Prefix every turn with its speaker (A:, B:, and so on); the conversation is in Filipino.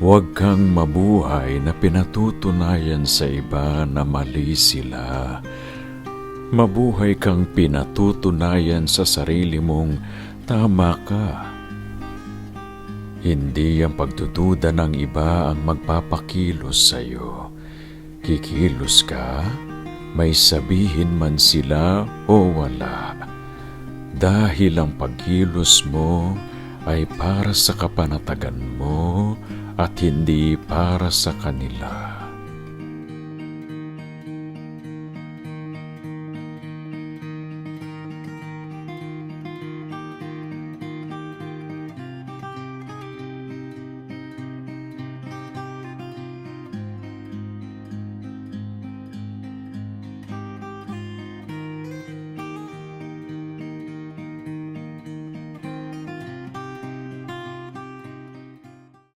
A: Huwag kang mabuhay na pinatutunayan sa iba na mali sila. Mabuhay kang pinatutunayan sa sarili mong tama ka. Hindi ang pagdududa ng iba ang magpapakilos sa iyo. Kikilos ka, may sabihin man sila o wala. Dahil ang pagkilos mo ay para sa kapanatagan mo at hindi para sa kanila.